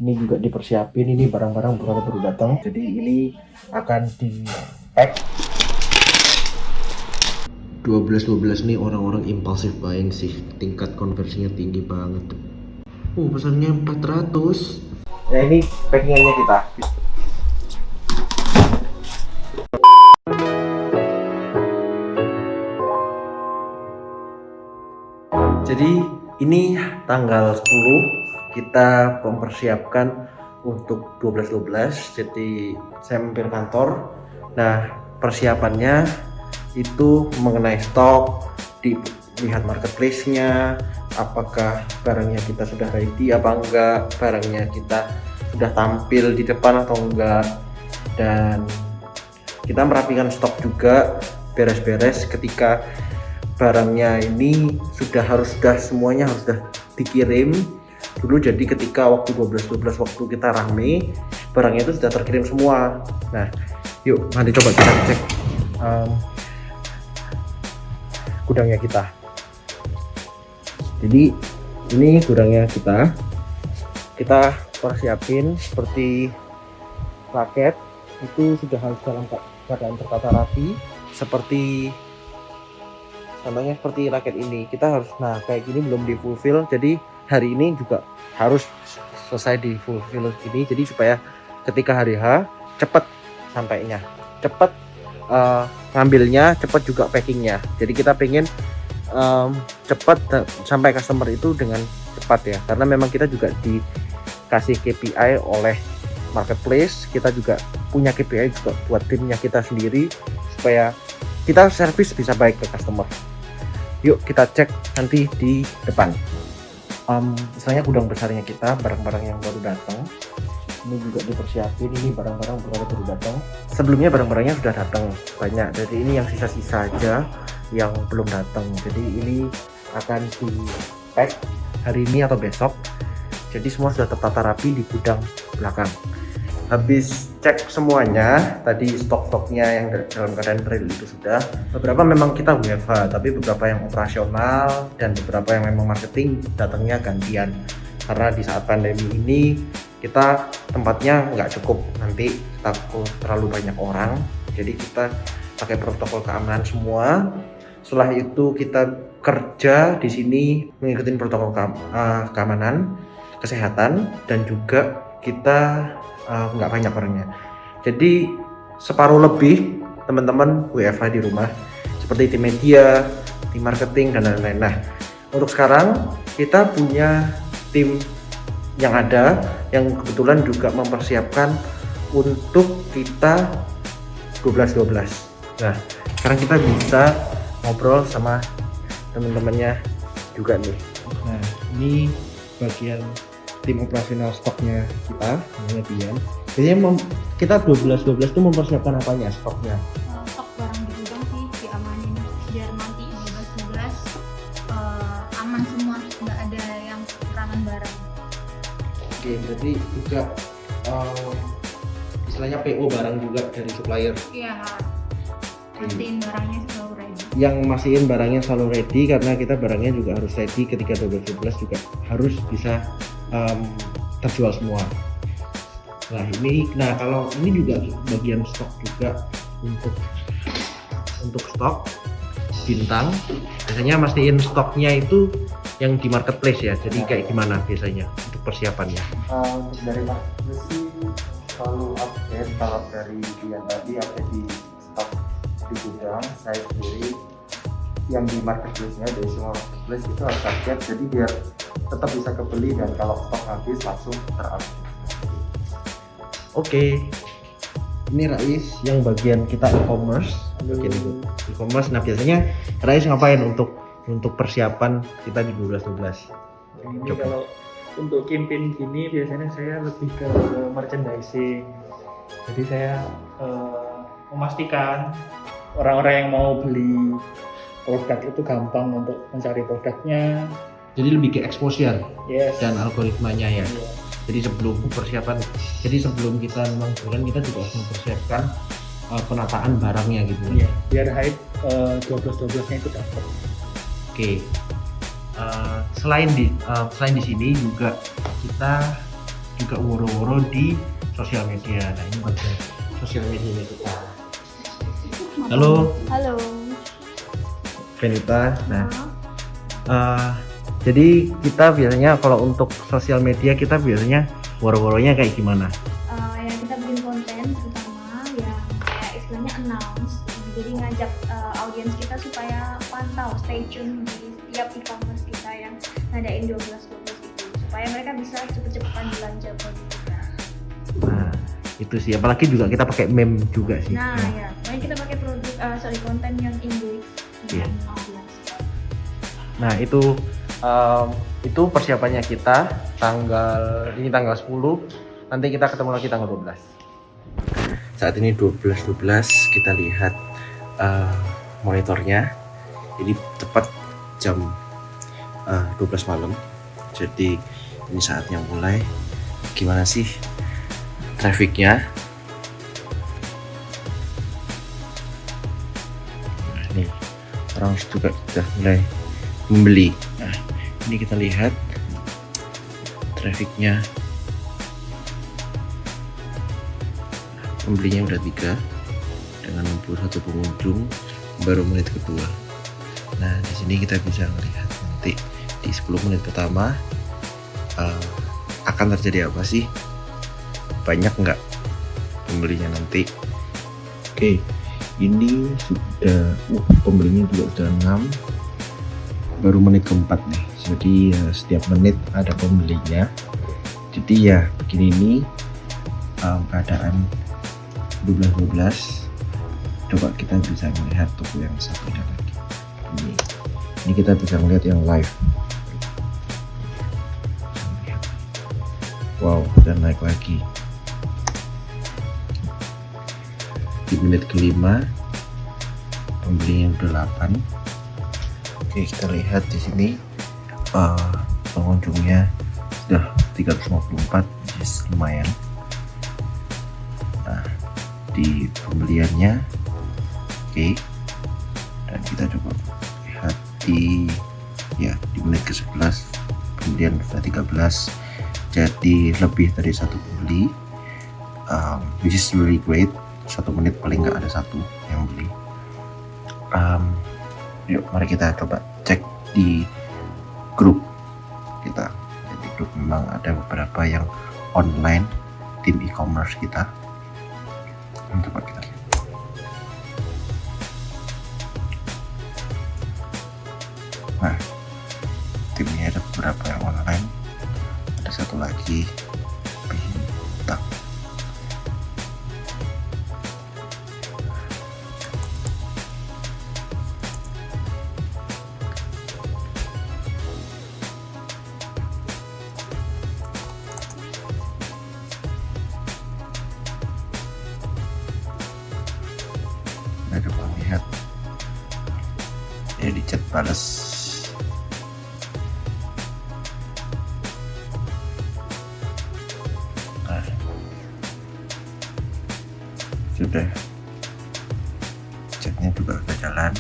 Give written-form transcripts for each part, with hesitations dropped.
Ini juga dipersiapin, ini barang-barang baru datang. Jadi ini akan di pack. 12 nih orang-orang impulsif buying sih, tingkat konversinya tinggi banget. Pesannya 400. Ya ini packingannya kita. Jadi ini tanggal 10 kita mempersiapkan untuk 12. Jadi saya mampir kantor. Nah, persiapannya itu mengenai stok, dilihat marketplace-nya, apakah barangnya kita sudah ready apa enggak, barangnya kita sudah tampil di depan atau enggak, dan kita merapikan stok juga, beres-beres ketika barangnya ini sudah semuanya harus sudah dikirim dulu. Jadi ketika waktu 12 waktu kita rame, barangnya itu sudah terkirim semua. Nah, yuk nanti coba kita cek gudangnya kita. Jadi ini gudangnya kita persiapin seperti raket itu sudah harus dalam keadaan tertata rapi, seperti contohnya seperti raket ini kita harus, nah kayak gini belum di fulfill, jadi hari ini juga harus selesai di fulfill ini, jadi supaya ketika hari H cepet sampainya, cepet ngambilnya, cepet juga packingnya. Jadi kita pengen cepet sampai customer itu dengan cepat ya, karena memang kita juga dikasih KPI oleh marketplace, kita juga punya KPI juga buat timnya kita sendiri supaya kita service bisa baik ke customer. Yuk kita cek nanti di depan. Misalnya gudang besarnya kita, barang-barang yang baru datang ini juga dipersiapin, ini barang-barang baru datang. Sebelumnya barang-barangnya sudah datang banyak, jadi ini yang sisa-sisa aja yang belum datang. Jadi ini akan di pack hari ini atau besok, jadi semua sudah tertata rapi di gudang belakang. Habis cek semuanya tadi, stok-stoknya yang dalam keadaan real itu sudah, beberapa memang kita WFH, tapi beberapa yang operasional dan beberapa yang memang marketing datangnya gantian, karena di saat pandemi ini kita tempatnya nggak cukup, nanti takut terlalu banyak orang, jadi kita pakai protokol keamanan semua. Setelah itu kita kerja di sini mengikuti protokol keamanan, kesehatan, dan juga kita nggak banyak orangnya. Jadi separuh lebih teman-teman WFH di rumah, seperti tim media, tim marketing, dan lain-lain. Nah, untuk sekarang kita punya tim yang ada yang kebetulan juga mempersiapkan untuk kita 12. Nah, sekarang kita bisa ngobrol sama teman-temannya juga nih. Nah, ini bagian tim operasional stoknya kita, namanya Dian. Biasanya kita 12 itu mempersiapkan apanya stoknya? Stok barang di gudang sih diamanin biar nanti 12 aman semua, nggak ada yang kekurangan barang. Oke, berarti juga istilahnya PO barang juga dari supplier. Iya, mastiin barangnya selalu ready. Yang mastiin barangnya selalu ready, karena kita barangnya juga harus ready ketika 12 juga harus bisa terjual semua. Nah kalau ini juga bagian stok juga untuk stok bintang, biasanya mastiin stoknya itu yang di marketplace ya. Jadi kayak gimana biasanya untuk persiapannya? Untuk dari marketplace sih selalu update. Kalau dari yang tadi update di stok di gudang, saya sendiri yang di marketplace-nya, dari semua marketplace itu harus update, jadi biar tetap bisa kebeli, dan kalau stok habis langsung terupdate. Oke, ini Rais yang bagian kita e-commerce, bagian e-commerce. Nah biasanya Rais ngapain untuk persiapan kita di 12? Ini kalau untuk campaign gini biasanya saya lebih ke merchandising. Jadi saya memastikan orang-orang yang mau beli produk itu gampang untuk mencari produknya. Jadi lebih ke exposure dan Yes. algoritmanya ya. Iya. Jadi sebelum persiapan, jadi sebelum kita memang jualan, kita juga harus mempersiapkan penataan barangnya gitu. Iya, biar hype 12-12-nya itu dapat. Oke. Selain di sini juga kita juga woro-woro di sosial media. Nah ini bagian sosial media kita. Halo Halo. Venita. Nah jadi kita biasanya kalau untuk sosial media kita biasanya woro-woronya kayak gimana? Ya kita bikin konten terutama yang kayak istilahnya announce, jadi ngajak audiens kita supaya pantau, stay tune di setiap e-commerce kita yang ngadain 12 itu, supaya mereka bisa cepet-cepetan belanja produk kita. Nah itu sih, apalagi juga kita pakai meme juga sih. Nah ya, makanya kita pakai konten yang English Iya. dengan audiens. Nah itu persiapannya kita tanggal 10, nanti kita ketemu lagi tanggal 12. Saat ini 12.12 kita lihat monitornya, jadi tepat jam 12 malam. Jadi ini saatnya mulai. Gimana sih trafficnya? Nah, ini orang juga sudah mulai membeli. Nah ini kita lihat trafficnya, pembelinya udah 3 dengan 61 pengunjung baru menit kedua. Nah di sini kita bisa melihat nanti di 10 menit pertama akan terjadi apa sih, banyak nggak pembelinya nanti. Oke, ini sudah pembelinya juga sudah 6, baru menit keempat nih. Jadi ya, setiap menit ada pembelinya. Jadi ya begini ini keadaan 12.12. Coba kita bisa melihat toko yang satunya lagi. Ini kita bisa melihat yang live. Wow, dan naik lagi. Di menit kelima pembelinya udah 8. Oke, kita lihat di sini pengunjungnya sudah 354, just lumayan. Nah, di pembeliannya oke. Dan kita coba lihat di menit ke-11 pembelian sudah 13, jadi lebih dari satu pembeli, which is really great. 1 menit paling nggak ada satu yang beli. Yuk mari kita coba cek di grup kita. Di grup memang ada beberapa yang online, tim e-commerce kita. Coba kita lihat. Nah, timnya ada beberapa yang online. Ada satu lagi bintang. Kita coba lihat ya, di chat balas. Nah, sudah, chatnya juga udah jalan,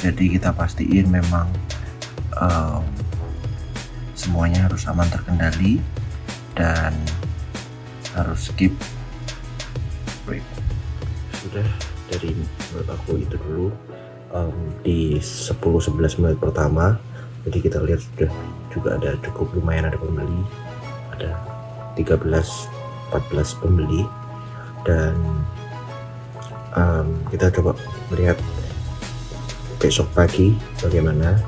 jadi kita pastiin memang semuanya harus aman terkendali dan harus skip break. Sudah, dari menurut aku itu dulu di 10-11 menit pertama. Jadi kita lihat sudah juga ada cukup lumayan ada pembeli, ada 13-14 pembeli. Dan kita coba melihat besok pagi bagaimana.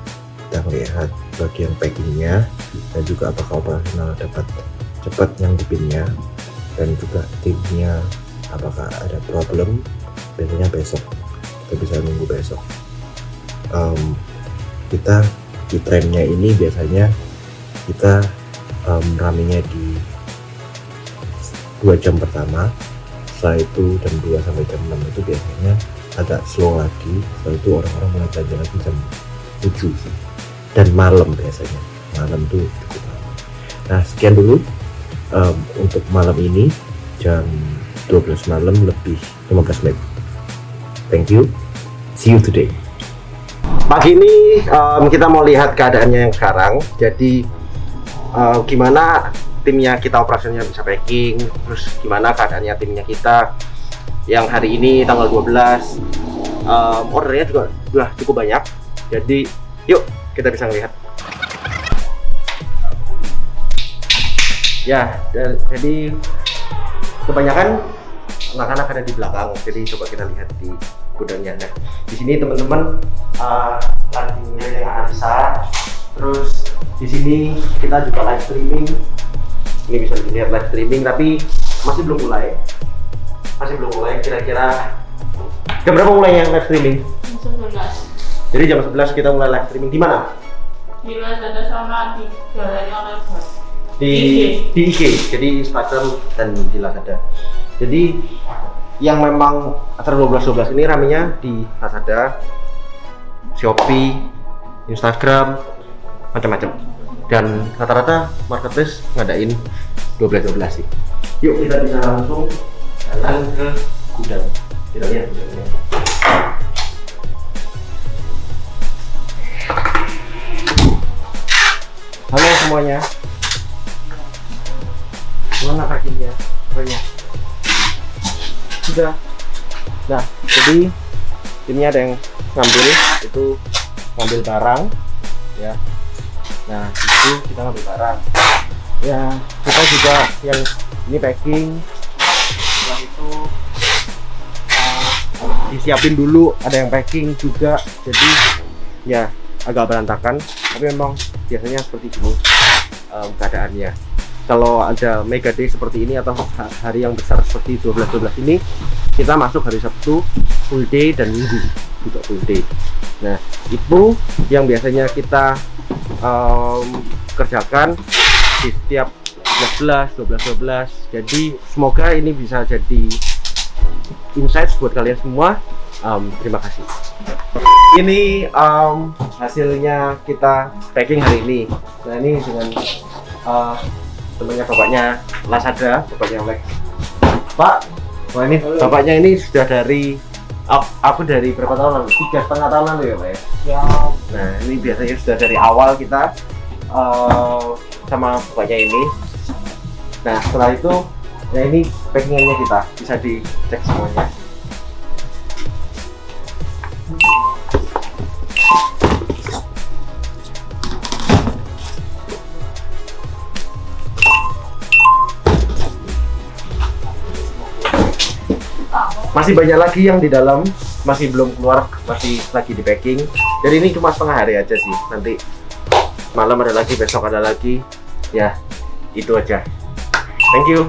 Kita melihat bagian packingnya dan juga apakah operasional dapat cepat nyanggupinnya, dan juga timnya apakah ada problem. Biasanya besok, kita bisa nunggu besok. Kita di trennya ini biasanya kita ramenya di 2 jam pertama. Setelah itu jam 2 sampai jam 6 itu biasanya agak slow lagi. Setelah itu orang-orang mulai belanja lagi jam 7 sih. Dan malam biasanya, malam tuh cukup lama. Nah sekian dulu untuk malam ini, jam 12 malam lebih 15 menit. Thank you, see you today. Pagi ini kita mau lihat keadaannya yang sekarang. Jadi gimana timnya kita operasionalnya bisa packing, terus gimana keadaannya timnya kita yang hari ini tanggal 12. Ordernya juga sudah cukup banyak, jadi yuk kita bisa lihat ya. Jadi kebanyakan anak-anak ada di belakang, jadi coba kita lihat di gudangnya. Nah, di sini teman-teman lagi yang analisa. Terus di sini kita juga live streaming. Ini bisa dilihat live streaming, tapi masih belum mulai. Kira-kira jam berapa mulai yang live streaming? Jam 11. Jadi jam 11 kita mulai live streaming di mana? Di Lazada sama di Galleria Lebar. Di IG, jadi Instagram dan di Lazada. Jadi yang memang acara 12-12 ini ramenya di Lazada, Shopee, Instagram, macam-macam. Dan rata-rata marketplace ngadain 12-12 sih. Yuk kita bisa langsung jalan ke gudang. Kita lihat gudangnya. Halo semuanya. Mana packingnya? Banyak. Sudah. Nah, jadi timnya ada yang ngambil barang ya. Nah, itu kita ngambil barang ya. Kita juga yang ini packing. Setelah itu disiapin dulu, ada yang packing juga, jadi ya agak berantakan, tapi memang biasanya seperti ini keadaannya. Kalau ada mega day seperti ini atau hari yang besar seperti 12-12 ini, kita masuk hari Sabtu full day dan Minggu juga full day. Nah, itu yang biasanya kita kerjakan di setiap 12-12. Jadi semoga ini bisa jadi insights buat kalian semua. Terima kasih. Ini hasilnya kita packing hari ini. Nah, ini dengan temannya bapaknya Lazada, bapaknya Lex. Pak, wah ini bapaknya ini sudah dari aku dari berapa tahun lalu? 3,5 tahun lalu ya Pak ya? Ya. Nah, ini biasanya sudah dari awal kita sama bapaknya ini. Nah, setelah itu ya ini packingannya kita bisa dicek semuanya. Masih banyak lagi yang di dalam, masih belum keluar, masih lagi di packing. Jadi ini cuma setengah hari aja sih. Nanti malam ada lagi, besok ada lagi. Ya, itu aja. Thank you.